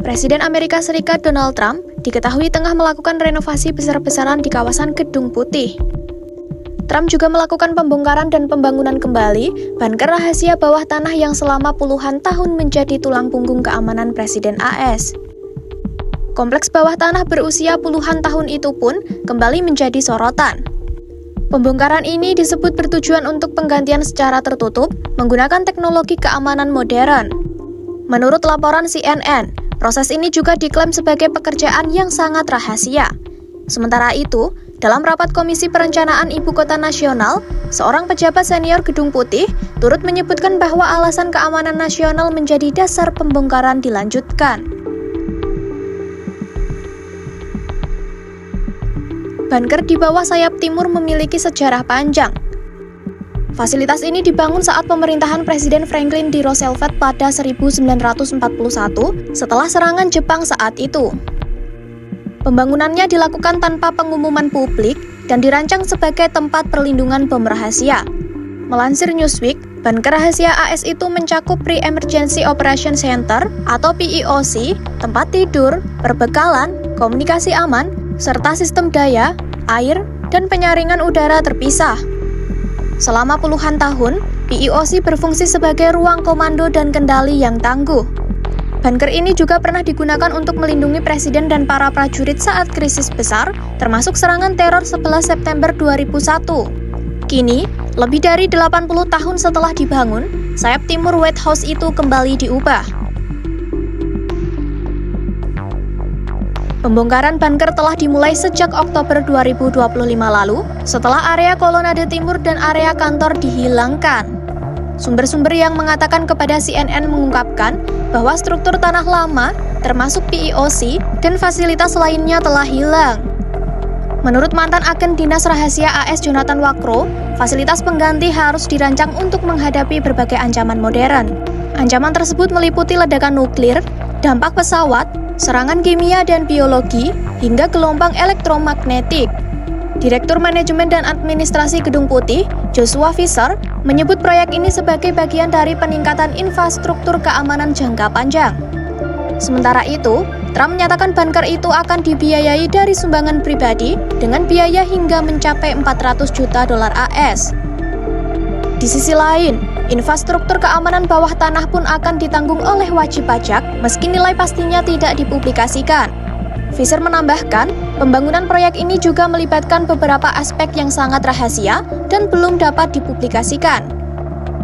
Presiden Amerika Serikat Donald Trump diketahui tengah melakukan renovasi besar-besaran di kawasan Gedung Putih. Trump juga melakukan pembongkaran dan pembangunan kembali bunker rahasia bawah tanah yang selama puluhan tahun menjadi tulang punggung keamanan Presiden AS. Kompleks bawah tanah berusia puluhan tahun itu pun kembali menjadi sorotan. Pembongkaran ini disebut bertujuan untuk penggantian secara tertutup menggunakan teknologi keamanan modern. Menurut laporan CNN, proses ini juga diklaim sebagai pekerjaan yang sangat rahasia. Sementara itu, dalam rapat Komisi Perencanaan Ibu Kota Nasional, seorang pejabat senior Gedung Putih turut menyebutkan bahwa alasan keamanan nasional menjadi dasar pembongkaran dilanjutkan. Bunker di bawah sayap timur memiliki sejarah panjang. Fasilitas ini dibangun saat pemerintahan Presiden Franklin D. Roosevelt pada 1941 setelah serangan Jepang saat itu. Pembangunannya dilakukan tanpa pengumuman publik dan dirancang sebagai tempat perlindungan bom rahasia. Melansir Newsweek, bunker rahasia AS itu mencakup Pre-Emergency Operation Center atau PEOC, tempat tidur, perbekalan, komunikasi aman, serta sistem daya, air, dan penyaringan udara terpisah. Selama puluhan tahun, PEOC berfungsi sebagai ruang komando dan kendali yang tangguh. Bunker ini juga pernah digunakan untuk melindungi presiden dan para prajurit saat krisis besar, termasuk serangan teror 11 September 2001. Kini, lebih dari 80 tahun setelah dibangun, sayap timur White House itu kembali diubah. Pembongkaran bunker telah dimulai sejak Oktober 2025 lalu, setelah area kolonade timur dan area kantor dihilangkan. Sumber-sumber yang mengatakan kepada CNN mengungkapkan bahwa struktur tanah lama, termasuk PEOC, dan fasilitas lainnya telah hilang. Menurut mantan agen Dinas Rahasia AS Jonathan Wakro, fasilitas pengganti harus dirancang untuk menghadapi berbagai ancaman modern. Ancaman tersebut meliputi ledakan nuklir, dampak pesawat, serangan kimia dan biologi, hingga gelombang elektromagnetik. Direktur Manajemen dan Administrasi Gedung Putih, Joshua Fisher, menyebut proyek ini sebagai bagian dari peningkatan infrastruktur keamanan jangka panjang. Sementara itu, Trump menyatakan bunker itu akan dibiayai dari sumbangan pribadi dengan biaya hingga mencapai 400 juta dolar AS. Di sisi lain, infrastruktur keamanan bawah tanah pun akan ditanggung oleh wajib pajak meski nilai pastinya tidak dipublikasikan. Fisher menambahkan, pembangunan proyek ini juga melibatkan beberapa aspek yang sangat rahasia dan belum dapat dipublikasikan.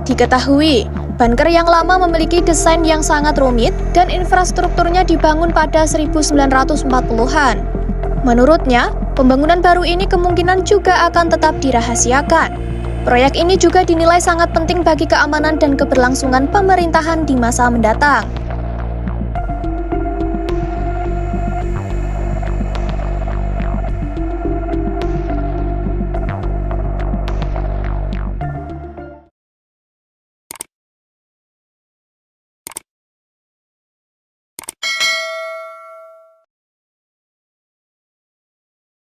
Diketahui, bunker yang lama memiliki desain yang sangat rumit dan infrastrukturnya dibangun pada 1940-an. Menurutnya, pembangunan baru ini kemungkinan juga akan tetap dirahasiakan. Proyek ini juga dinilai sangat penting bagi keamanan dan keberlangsungan pemerintahan di masa mendatang.